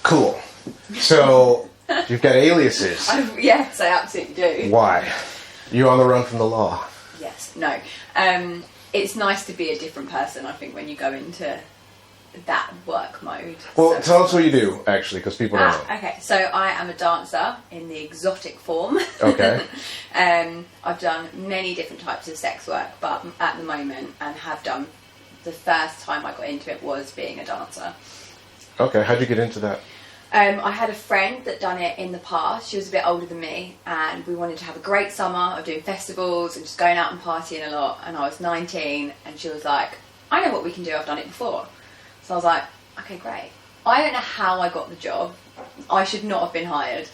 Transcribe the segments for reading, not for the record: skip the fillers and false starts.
Cool. So, you've got aliases. Yes, I absolutely do. Why? You on the run from the law? Yes. No. It's nice to be a different person, I think, when you go into that work mode. Well, tell us what you do, actually, because people don't know. Okay, so I am a dancer in the exotic form. Okay. I've done many different types of sex work, but at the moment, and have done, the first time I got into it was being a dancer. Okay, how'd you get into that? I had a friend that done it in the past. She was a bit older than me, and we wanted to have a great summer of doing festivals and just going out and partying a lot. And I was 19, and she was like, I know what we can do, I've done it before. So I was like, okay, great. I don't know how I got the job. I should not have been hired.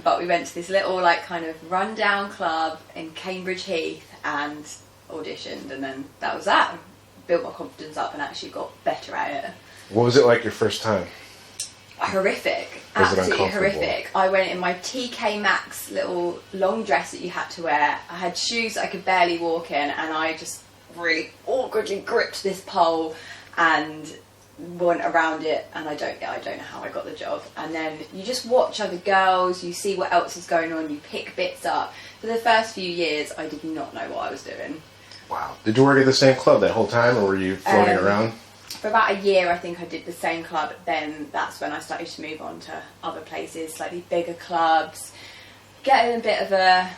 But we went to this little, like, kind of rundown club in Cambridge Heath and auditioned, and then that was that. Built my confidence up and actually got better at it. What was it like your first time? Horrific. Was it Absolutely uncomfortable? horrific. I went in my TK Maxx little long dress that you had to wear. I had shoes that I could barely walk in, and I just really awkwardly gripped this pole and went around it, and I don't know how I got the job. And then you just watch other girls, you see what else is going on, you pick bits up. For the first few years, I did not know what I was doing. Wow. Did you work at the same club that whole time, or were you floating around? For about a year, I think I did the same club. Then that's when I started to move on to other places, slightly bigger clubs, getting a bit of a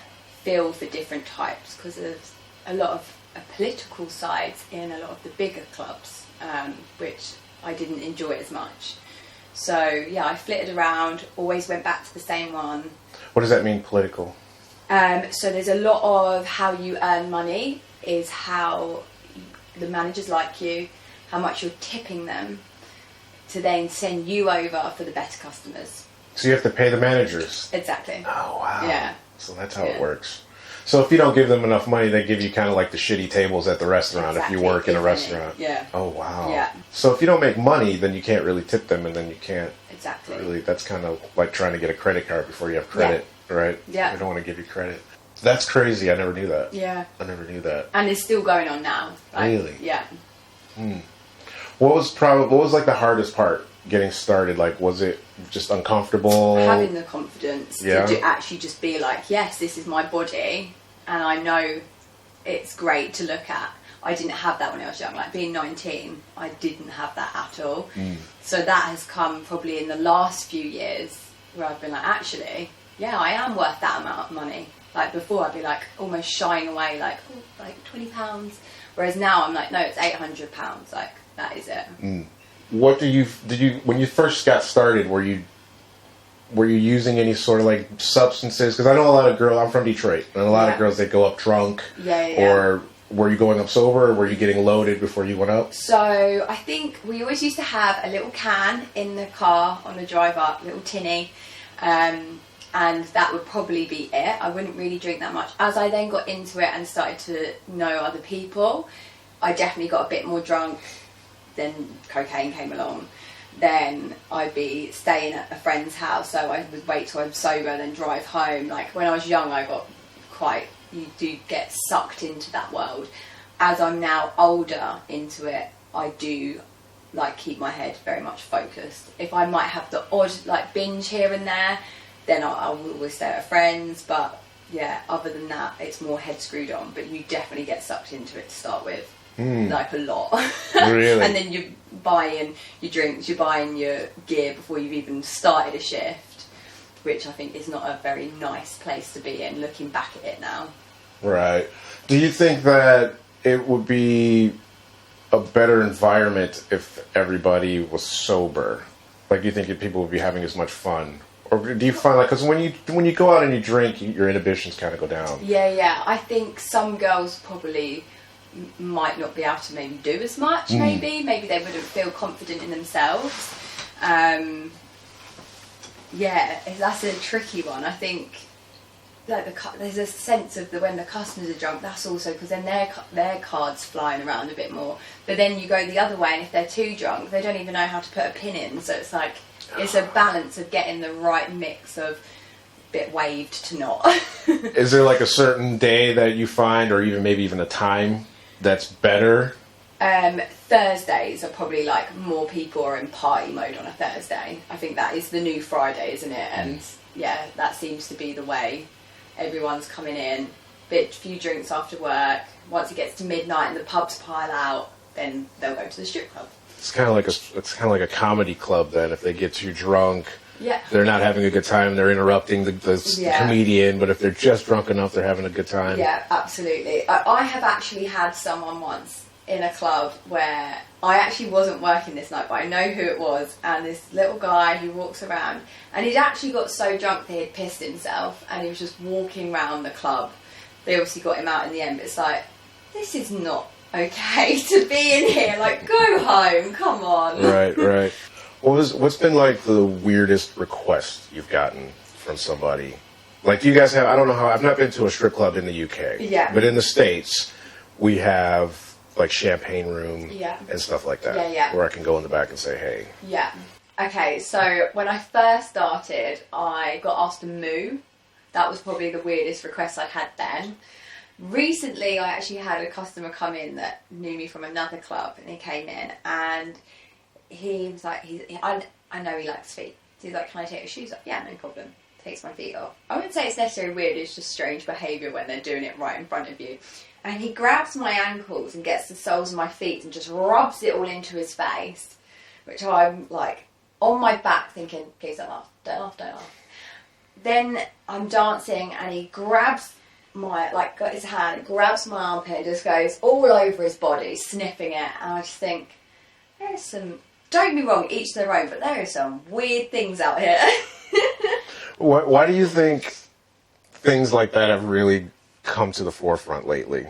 feel for different types, because there's a lot of political sides in a lot of the bigger clubs, which I didn't enjoy as much. So yeah, I flitted around, always went back to the same one. What does that mean, political? So there's a lot of how you earn money is how the managers like you, how much you're tipping them to then send you over for the better customers. So you have to pay the managers? Exactly. Oh, wow. Yeah. So that's how it works. So if you don't give them enough money, they give you kind of like the shitty tables at the restaurant if you work in a restaurant. Yeah. Oh, wow. Yeah. So if you don't make money, then you can't really tip them, and then you can't Exactly. really, that's kind of like trying to get a credit card before you have credit, right? Yeah. They don't want to give you credit. That's crazy. I never knew that. Yeah. I never knew that. And it's still going on now. Like, Really? Yeah. What was like the hardest part getting started? Like, was it just uncomfortable? Having the confidence Yeah. to actually just be like, yes, this is my body, and I know it's great to look at. I didn't have that when I was young. Like, being 19, I didn't have that at all. So that has come probably in the last few years, where I've been like, actually, yeah, I am worth that amount of money. Like, before I'd be like almost shying away, like, oh, like £20. Whereas now I'm like, no, it's £800. Like, that is it. What did you when you first got started? Were you using any sort of like substances? Because I know a lot of girls. I'm from Detroit, and a lot of girls, they go up drunk. Yeah. Or were you going up sober? Or were you getting loaded before you went up? So I think we always used to have a little can in the car on the drive up, little tinny, and that would probably be it. I wouldn't really drink that much. As I then got into it and started to know other people, I definitely got a bit more drunk. Then cocaine came along. Then I'd be staying at a friend's house, so I would wait till I'm sober, then drive home. Like, when I was young, I got you do get sucked into that world. As I'm now older into it, I do like keep my head very much focused. If I might have the odd like binge here and there, then I will always stay at a friend's. But yeah, other than that, it's more head screwed on. But you definitely get sucked into it to start with. Like, a lot. Really? And then you're buying your drinks, you're buying your gear before you've even started a shift, which I think is not a very nice place to be in, looking back at it now. Right. Do you think that it would be a better environment if everybody was sober? Like, do you think people would be having as much fun? Or do you find, like, because when you go out and you drink, your inhibitions kind of go down? Yeah. I think some girls probably might not be able to maybe do as much. Maybe they wouldn't feel confident in themselves. That's a tricky one. I think like there's a sense of when the customers are drunk, that's also because then their cards flying around a bit more. But then you go the other way, and if they're too drunk, they don't even know how to put a pin in. So it's like it's a balance of getting the right mix of bit waved to not. Is there like a certain day that you find, or maybe even a time that's better Thursdays are probably like more people are in party mode on a Thursday. I think that is the new Friday, isn't it? And yeah, that seems to be the way everyone's coming in. Few drinks after work. Once it gets to midnight and the pubs pile out, then they'll go to the strip club. It's kind of like a comedy club then. If they get too drunk, yeah, they're not having a good time. They're interrupting the comedian. But if they're just drunk enough, they're having a good time. Yeah, absolutely. I have actually had someone once in a club where I actually wasn't working this night, but I know who it was. And this little guy who walks around, and he'd actually got so drunk that he had pissed himself, and he was just walking around the club. They obviously got him out in the end, but it's like, this is not okay to be in here. Like, go home, come on. Right. What's been like the weirdest request you've gotten from somebody? Like, do you guys have, I don't know how, I've not been to a strip club in the UK. Yeah. But in the States, we have like champagne room and stuff like that. Yeah. Where I can go in the back and say, hey. Yeah. Okay, so when I first started, I got asked to moo. That was probably the weirdest request I'd had then. Recently, I actually had a customer come in that knew me from another club, and he came in, and he was like, I know he likes feet. So he's like, can I take your shoes off? Yeah, no problem. Takes my feet off. I wouldn't say it's necessarily weird, it's just strange behaviour when they're doing it right in front of you. And he grabs my ankles and gets the soles of my feet and just rubs it all into his face, which I'm like, on my back thinking, please don't laugh. Then I'm dancing and he grabs got his hand, grabs my armpit and just goes all over his body, sniffing it. And I just think, there's some, don't be wrong, each their own, but there are some weird things out here. Why do you think things like that have really come to the forefront lately?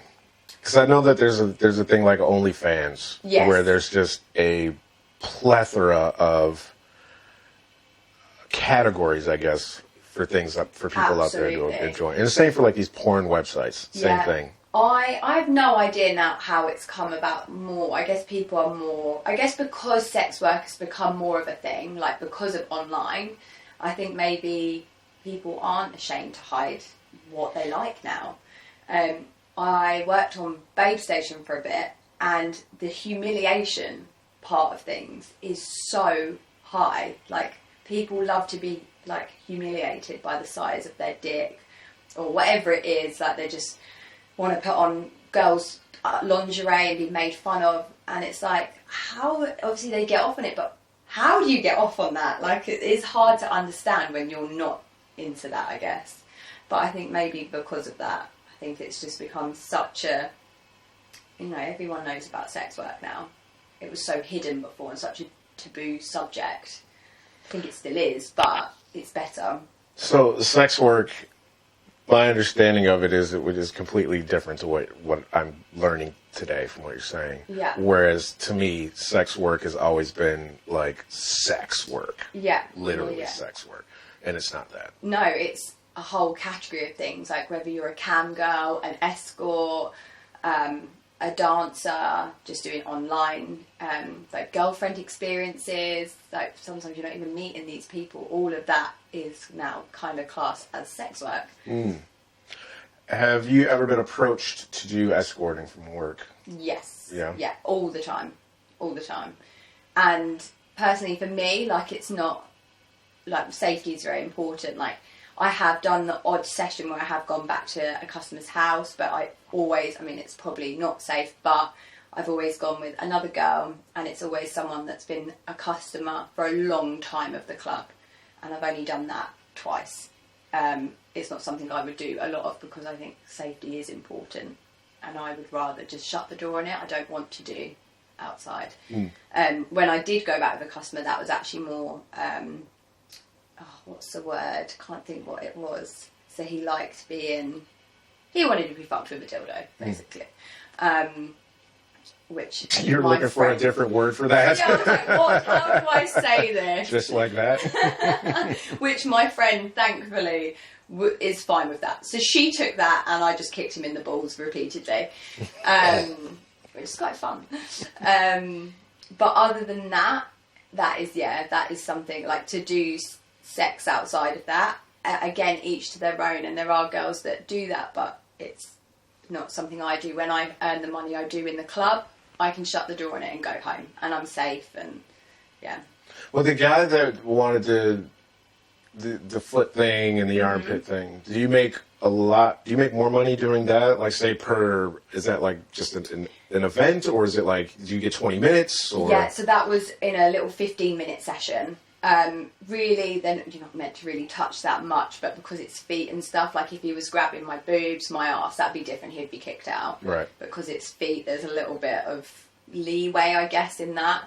Because I know that there's a thing like Onlyfans, where there's just a plethora of categories, I guess, for things for people out there to enjoy. And the same for like these porn websites. Same thing. I have no idea now how it's come about more. I guess people are more, I guess because sex work has become more of a thing, like because of online, I think maybe people aren't ashamed to hide what they like now. I worked on Babe Station for a bit, and the humiliation part of things is so high. Like, people love to be like humiliated by the size of their dick or whatever it is. Like, they just want to put on girls' lingerie and be made fun of, and it's like, how, obviously they get off on it, but how do you get off on that? Like, it is hard to understand when you're not into that, I guess. But I think maybe because of that, I think it's just become such a, everyone knows about sex work now. It was so hidden before and such a taboo subject. I think it still is, but it's better. So sex work, my understanding of it is completely different to what I'm learning today from what you're saying. Yeah. Whereas to me, sex work has always been like sex work. Yeah. Literally sex work. And it's not that. No, it's a whole category of things, like whether you're a cam girl, an escort, a dancer, just doing online, like girlfriend experiences, like sometimes you're not even meeting these people. All of that is now kind of classed as sex work. Mm. Have you ever been approached to do escorting from work? Yes. Yeah. Yeah, all the time. And personally for me, like, it's not, like, safety is very important. Like, I have done the odd session where I have gone back to a customer's house, but it's probably not safe, but I've always gone with another girl, and it's always someone that's been a customer for a long time of the club, and I've only done that twice. It's not something I would do a lot of because I think safety is important, and I would rather just shut the door on it. I don't want to do outside. When I did go back with a customer, that was actually more... what's the word? Can't think what it was. So he liked he wanted to be fucked with a dildo, basically. Which you're looking for a different word for that? Yeah, I was like, how do I say this? Just like that? Which my friend, thankfully, is fine with that. So she took that, and I just kicked him in the balls repeatedly. Which is quite fun. But other than that, that is something, like, to do sex outside of that, again, each to their own, and there are girls that do that, but it's not something I do. When I earn the money I do in the club, I can shut the door on it and go home, and I'm safe, and yeah. Well, the guy that wanted the foot thing and the armpit thing, do you make a lot? Do you make more money doing that? Like, say is that like just an event, or is it like, do you get 20 minutes? Or? Yeah, so that was in a little 15-minute session. Really, then you're not meant to really touch that much, but because it's feet and stuff, like if he was grabbing my boobs, my arse, that'd be different. He'd be kicked out. Right. Because it's feet, there's a little bit of leeway, I guess, in that.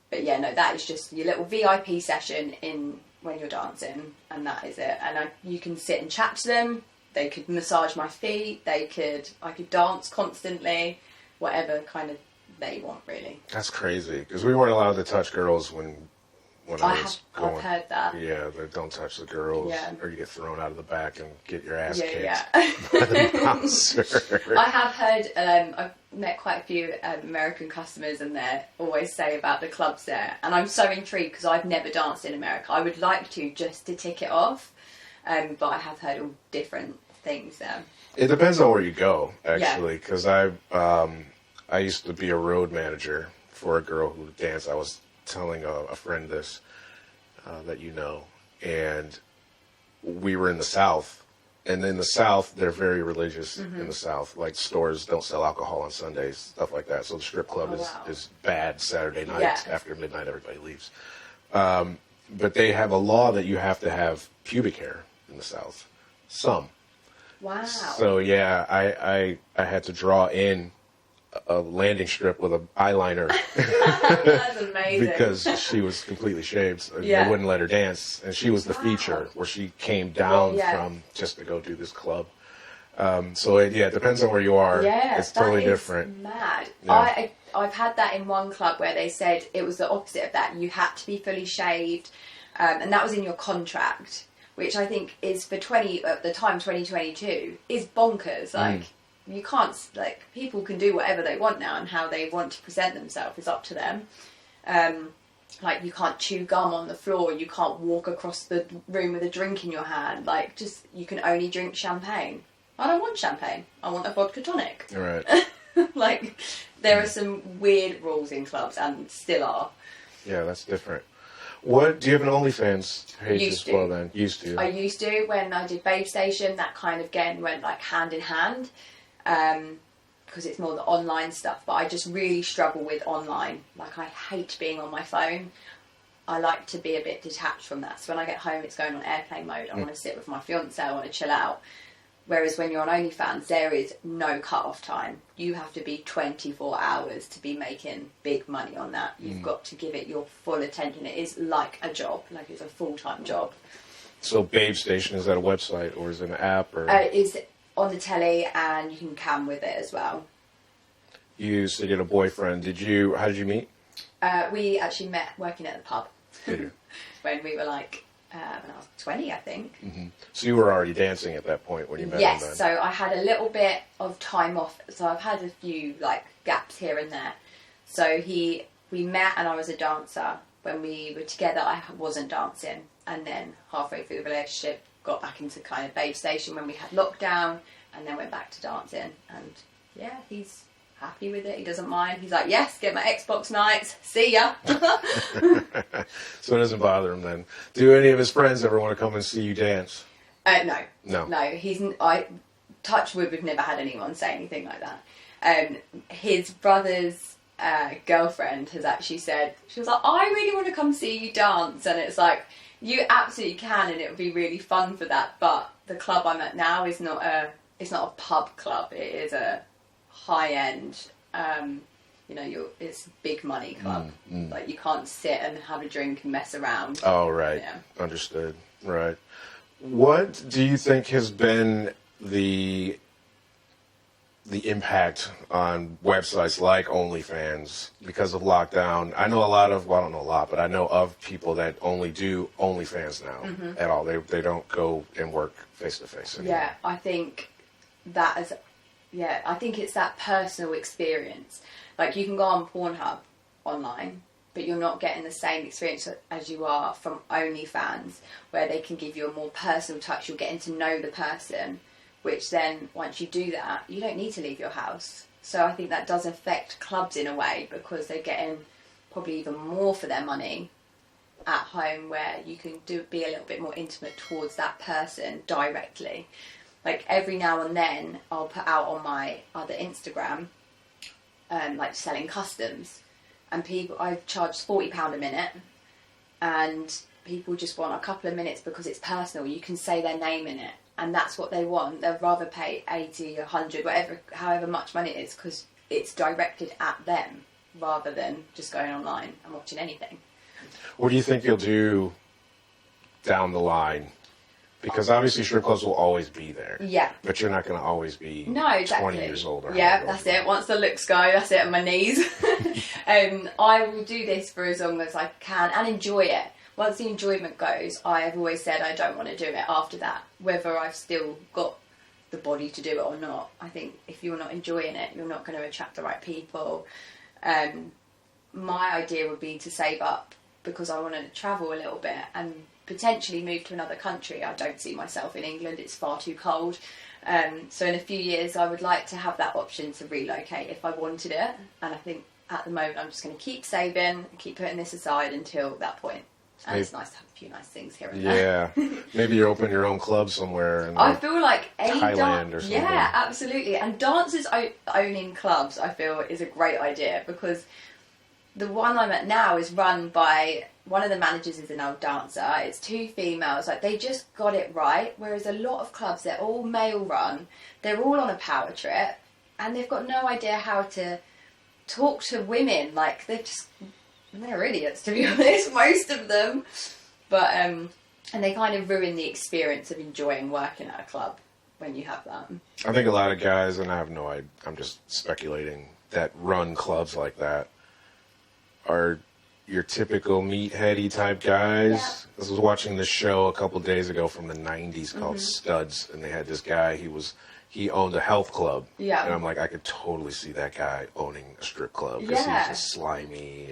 But yeah, no, that is just your little VIP session in when you're dancing, and that is it. And you can sit and chat to them. They could massage my feet. I could dance constantly, whatever kind of they want, really. That's crazy, because we weren't allowed to touch girls when I've heard that. Yeah, they don't touch the girls, or you get thrown out of the back and get your ass kicked by the bouncer. I have heard, I've met quite a few American customers, and they always say about the clubs there, and I'm so intrigued because I've never danced in America. I would like to, just to tick it off, but I have heard all different things there. It depends on where you go, actually, because I used to be a road manager for a girl who danced. I was telling a friend this, that you know, and we were in the South, and in the South, they're very religious in the South. Like, stores don't sell alcohol on Sundays, stuff like that. So the strip club is bad Saturday night. After midnight, everybody leaves. But they have a law that you have to have pubic hair in the South. Some. Wow. So, yeah, I had to draw in a landing strip with an eyeliner. That's amazing. Because she was completely shaved. So they wouldn't let her dance. And she was the feature where she came down from just to go do this club. So it depends on where you are. Yeah, it's totally different. Mad. Yeah. I've had that in one club where they said it was the opposite of that. You had to be fully shaved, and that was in your contract, which I think is for at the time 2022 is bonkers. Like. You can't, like, people can do whatever they want now, and how they want to present themselves is up to them. Like, you can't chew gum on the floor, you can't walk across the room with a drink in your hand. Like, just, you can only drink champagne. I don't want champagne, I want a vodka tonic. Right. Like, there are some weird rules in clubs, and still are. Yeah, that's different. What, do you have an OnlyFans page as well then? Used to. I used to. When I did Babe Station, that kind of, again, went, like, hand in hand. Because it's more the online stuff, but I just really struggle with online. Like, I hate being on my phone. I like to be a bit detached from that. So when I get home, it's going on airplane mode. I want to sit with my fiance, I want to chill out. Whereas when you're on OnlyFans, there is no cut-off time. You have to be 24 hours to be making big money on that. You've got to give it your full attention. It is like a job, like it's a full-time job. So Babe Station, is that a website or is it an app? Or is on the telly, and you can cam with it as well. You said you had a boyfriend. How did you meet? We actually met working at the pub. Did you? When we were like, when I was 20, I think. Mm-hmm. So you were already dancing at that point when you met him? Yes, so I had a little bit of time off. So I've had a few like gaps here and there. So we met, and I was a dancer. When we were together, I wasn't dancing. And then halfway through the relationship, got back into kind of Babe Station when we had lockdown, and then went back to dancing. And yeah, he's happy with it. He doesn't mind. He's like, yes, get my Xbox nights. See ya. So it doesn't bother him then. Do any of his friends ever want to come and see you dance? No. No. Touch wood, we've never had anyone say anything like that. His brother's girlfriend has actually said, she was like, I really want to come see you dance. And it's like, you absolutely can, and it would be really fun for that. But the club I'm at now is not it's not a pub club. It is a high end, it's a big money club. Like, you can't sit and have a drink and mess around. Oh, right. Yeah. Understood. Right. What do you think has been the impact on websites like OnlyFans because of lockdown? I know I don't know a lot, but I know of people that only do OnlyFans now at all. They don't go and work face to face anymore. Yeah, I think I think it's that personal experience. Like, you can go on Pornhub online, but you're not getting the same experience as you are from OnlyFans, where they can give you a more personal touch. You're getting to know the person, which then, once you do that, you don't need to leave your house. So I think that does affect clubs in a way, because they're getting probably even more for their money at home, where you can be a little bit more intimate towards that person directly. Like every now and then I'll put out on my other Instagram like selling customs, and I've charged £40 a minute, and people just want a couple of minutes because it's personal. You can say their name in it, and that's what they want. They'd rather pay 80, 100, whatever, however much money it is, because it's directed at them rather than just going online and watching anything. What do you think you'll do down the line? Because obviously strip clubs will always be there. Yeah. But you're not going to always be 20 years old. Or yeah, that's it. Once the looks go, that's it on my knees. I will do this for as long as I can and enjoy it. Once the enjoyment goes, I have always said I don't want to do it after that, whether I've still got the body to do it or not. I think if you're not enjoying it, you're not going to attract the right people. My idea would be to save up, because I want to travel a little bit and potentially move to another country. I don't see myself in England, it's far too cold. So in a few years I would like to have that option to relocate if I wanted it, and I think at the moment I'm just going to keep saving, keep putting this aside until that point. And it's nice to have a few nice things here and there. Yeah, maybe you open your own club somewhere in I feel like Thailand or something. Yeah, absolutely. And dancers owning clubs, I feel, is a great idea, because the one I'm at now is run by, one of the managers is an old dancer. It's 2 females. Like, they just got it right. Whereas a lot of clubs, they're all male run. They're all on a power trip, and they've got no idea how to talk to women. Like, they're idiots, to be honest, most of them. But and they kind of ruin the experience of enjoying working at a club when you have that. I think a lot of guys, and I have no idea, I'm just speculating, that run clubs like that are your typical meatheady type guys. Yeah. I was watching this show a couple days ago from the 90s called Studs, and they had this guy, he owned a health club. Yeah. And I'm like, I could totally see that guy owning a strip club, because he's just slimy.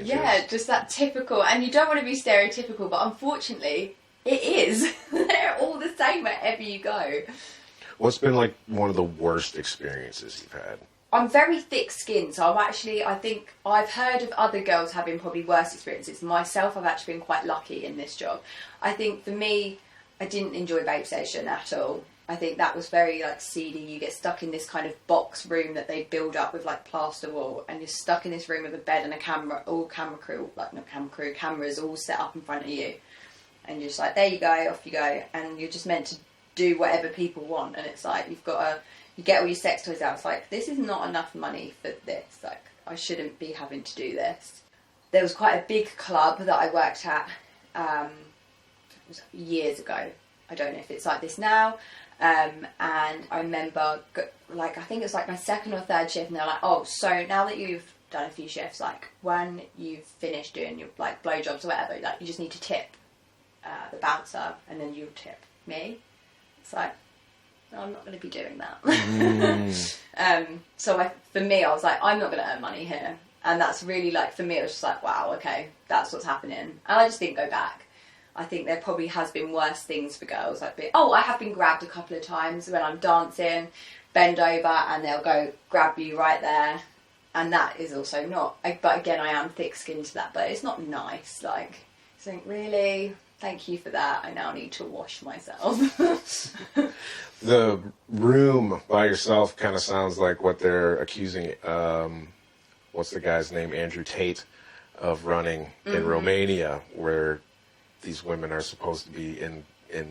Just that typical, and you don't want to be stereotypical, but unfortunately it is. They're all the same wherever you go. What's been like one of the worst experiences you've had? I'm very thick-skinned, so I think I've heard of other girls having probably worse experiences. Myself, I've actually been quite lucky in this job. I think for me, I didn't enjoy babe station at all. I think that was very like seedy. You get stuck in this kind of box room that they build up with like plaster wall, and you're stuck in this room with a bed and a camera, cameras all set up in front of you. And you're just like, there you go, off you go. And you're just meant to do whatever people want. And it's like, you get all your sex toys out. It's like, this is not enough money for this. Like, I shouldn't be having to do this. There was quite a big club that I worked at it was years ago. I don't know if it's like this now. And I remember, like, I think it was like my 2nd or 3rd shift, and they're like, oh, so now that you've done a few shifts, like, when you've finished doing your, like, blowjobs or whatever, like, you just need to tip the bouncer, and then you'll tip me. It's like, I'm not going to be doing that. So for me, I was like, I'm not going to earn money here. And that's really like, for me, it was just like, wow, okay, that's what's happening. And I just didn't go back. I think there probably has been worse things for girls. Like, I have been grabbed a couple of times when I'm dancing, bend over, and they'll go grab you right there. And that is also not, but again, I am thick-skinned to that, but it's not nice. Like, I think, really, thank you for that. I now need to wash myself. The room by yourself kind of sounds like what they're accusing, what's the guy's name, Andrew Tate, of running in Romania, where these women are supposed to be in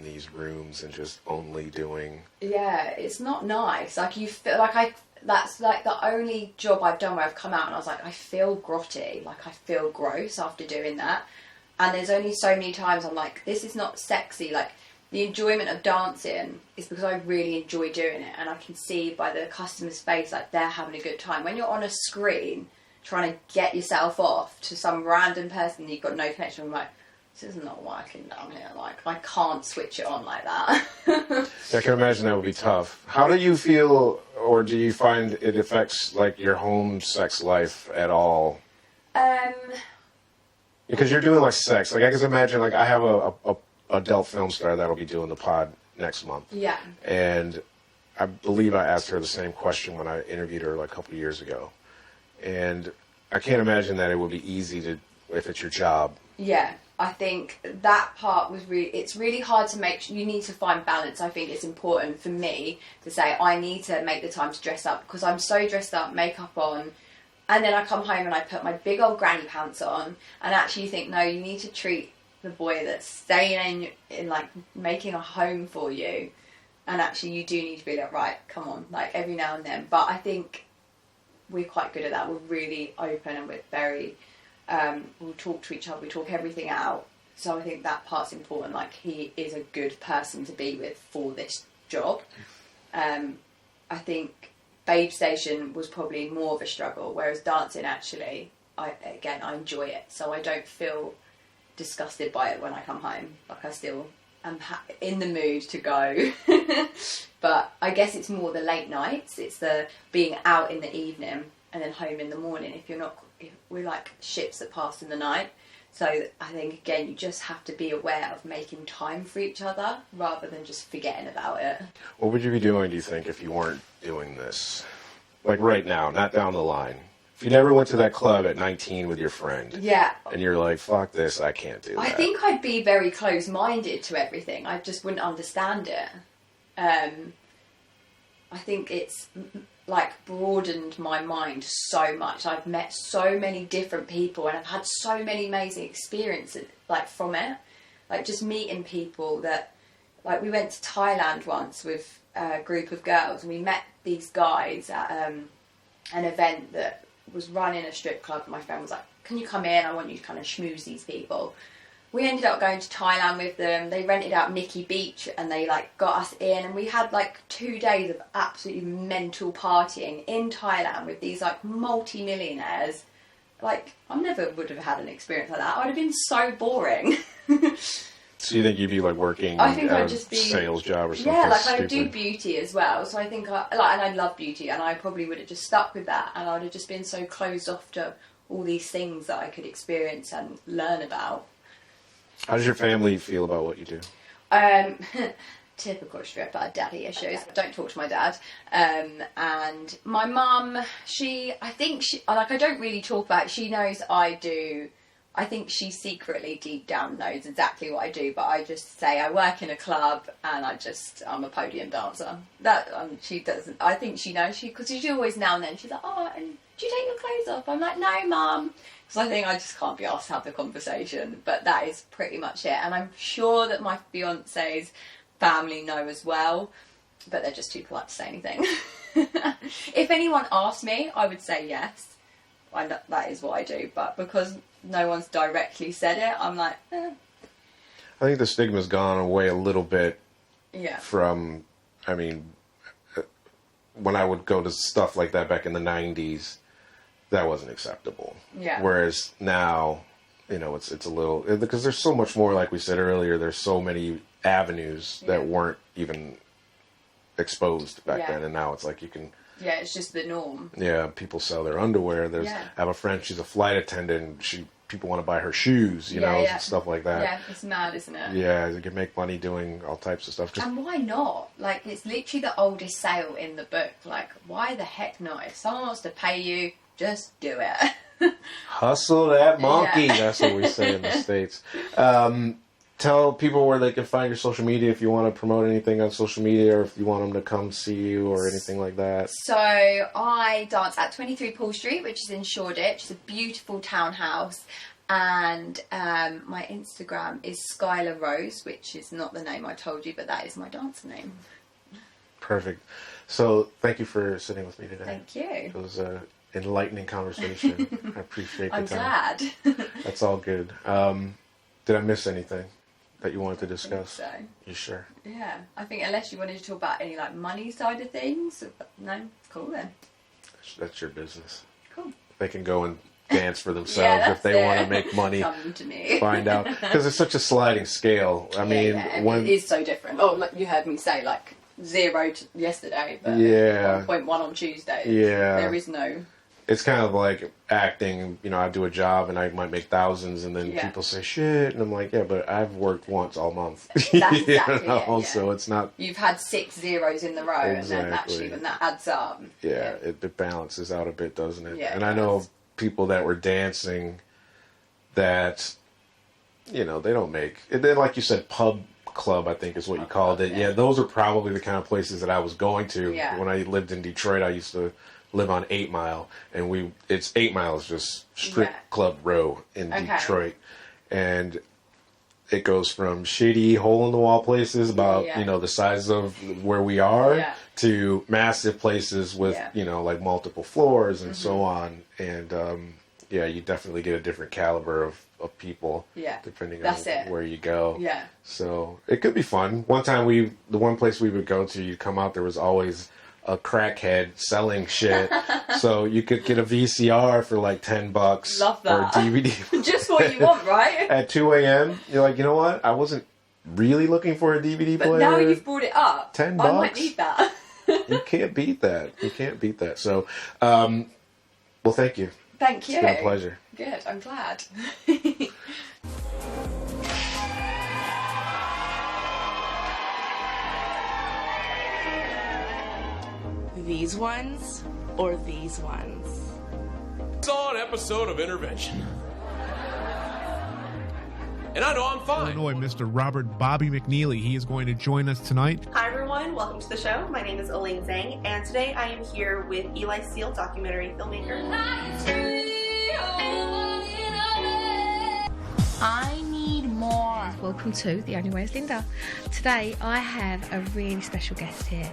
these rooms and just only doing... Yeah, it's not nice. Like, you feel like that's like the only job I've done where I've come out and I was like, I feel grotty. Like, I feel gross after doing that. And there's only so many times I'm like, this is not sexy. Like, the enjoyment of dancing is because I really enjoy doing it, and I can see by the customer's face, like, they're having a good time. When you're on a screen trying to get yourself off to some random person that you've got no connection with, I'm like, this is not working down here. Like, I can't switch it on like that. I can imagine that would be tough. How do you feel, or do you find it affects, like, your home sex life at all? Because you're doing, like, sex. Like, I can imagine, like, I have a adult film star that'll be doing the pod next month. Yeah. And I believe I asked her the same question when I interviewed her like a couple of years ago. And I can't imagine that it would be easy to, if it's your job. Yeah, I think that part was it's really hard to make, you need to find balance. I think it's important for me to say, I need to make the time to dress up, because I'm so dressed up, makeup on, and then I come home and I put my big old granny pants on, and actually you think, no, you need to treat the boy that's staying in like making a home for you, and actually you do need to be like, right, come on, like every now and then. But I think we're quite good at that. We're really open, and we're very we'll talk to each other, we talk everything out. So I think that part's important. Like, he is a good person to be with for this job. I think Babe Station was probably more of a struggle, whereas dancing, actually, I enjoy it, so I don't feel disgusted by it when I come home. Like, I still am in the mood to go. But I guess it's more the late nights, it's the being out in the evening and then home in the morning. We're like ships that pass in the night. So I think, again, you just have to be aware of making time for each other rather than just forgetting about it. What would you be doing, do you think, if you weren't doing this? Like right now, not down the line. If you never went to that club at 19 with your friend. Yeah. And you're like, fuck this, I can't do that. I think I'd be very close-minded to everything. I just wouldn't understand it. I think it's like broadened my mind so much. I've met so many different people, and I've had so many amazing experiences like from it. Like, just meeting people that, like, we went to Thailand once with a group of girls, and we met these guys at an event that was run in a strip club. And my friend was like, can you come in? I want you to kind of schmooze these people. We ended up going to Thailand with them. They rented out Nikki Beach, and they like got us in, and we had like 2 days of absolutely mental partying in Thailand with these like multi-millionaires. Like, I never would have had an experience like that. I would have been so boring. So you think you'd be like working I think at I'd just a be, sales job or something? Yeah, like stupid? I do beauty as well. So I think and I love beauty, and I probably would have just stuck with that, and I would have just been so closed off to all these things that I could experience and learn about. How does your family feel about what you do? Typical stripper, daddy issues. Don't talk to my dad. And my mum, I don't really talk about it. She knows I do. I think she secretly deep down knows exactly what I do, but I just say I work in a club and I'm a podium dancer. She doesn't. I think she knows, because she always now and then she's like, oh, and do you take your clothes off? I'm like, no, mum. Because I think I just can't be asked to have the conversation. But that is pretty much it. And I'm sure that my fiance's family know as well, but they're just too polite to say anything. If anyone asked me, I would say yes. That is what I do. But because no one's directly said it, I'm like, eh. I think the stigma's gone away a little bit. Yeah. From, I mean, when I would go to stuff like that back in the 90s, that wasn't acceptable. Yeah. Whereas now, it's a little, because there's so much more, like we said earlier, there's so many avenues that weren't even exposed back then, and now it's like you can... Yeah, it's just the norm. Yeah, people sell their underwear. I have a friend, she's a flight attendant, people want to buy her shoes, stuff like that. Yeah, it's mad, isn't it? Yeah, you can make money doing all types of stuff. And why not? Like, it's literally the oldest sale in the book. Like, why the heck not? If someone wants to pay you, just do it. Hustle that monkey. Yeah. That's what we say in the States. Tell people where they can find your social media if you want to promote anything on social media, or if you want them to come see you or anything like that. So I dance at 23 Paul Street, which is in Shoreditch. It's a beautiful townhouse. And my Instagram is Skyla Rose, which is not the name I told you, but that is my dancer name. Perfect. So thank you for sitting with me today. Thank you. It was an enlightening conversation. I appreciate the time. I'm glad. That's all good. Did I miss anything that you wanted to discuss? I think so. You sure? Yeah. I think unless you wanted to talk about any like money side of things. No, cool then. That's your business. Cool. They can go and dance for themselves if they want to make money. Come to me. Find out. Because it's such a sliding scale. I mean, it is so different. Oh, look, you heard me say like 0 yesterday, but 1.1 on Tuesday. Yeah. There is no... it's kind of like acting. You know, I do a job and I might make thousands, and then people say shit, and I'm like, yeah, but I've worked once all month. That's exactly it. So it's not. You've had 6 zeros in the row, and then actually when that adds up, it balances out a bit, doesn't it? Yeah, and I know people that were dancing that, you know, they don't make. And then, like you said, club, I think is what you called it. Yeah, those are probably the kind of places that I was going to when I lived in Detroit. I used to live on 8 Mile, and it's 8 miles just strip club row in Detroit, and it goes from shitty hole in the wall places about you know the size of where we are to massive places with you know like multiple floors and so on, and you definitely get a different caliber of people depending on where you go. So it could be fun. One time the one place we would go to, you'd come out, there was always a crackhead selling shit. So you could get a VCR for like $10 Love that. or a DVD. Just what you want, right? At 2 a.m. You're like, you know what? I wasn't really looking for a DVD player. But now you've brought it up. $10. I might need that. You can't beat that. You can't beat that. So, well, thank you. Thank you. It's been a pleasure. Good. I'm glad. These ones or these ones? Saw an episode of Intervention. And I know I'm fine. Illinois, Mr. Robert Bobby McNeely. He is going to join us tonight. Hi everyone, welcome to the show. My name is Elaine Zhang, and today I am here with Eli Seal, documentary filmmaker. I need more. Welcome to The Only Way is Linda. Today I have a really special guest here.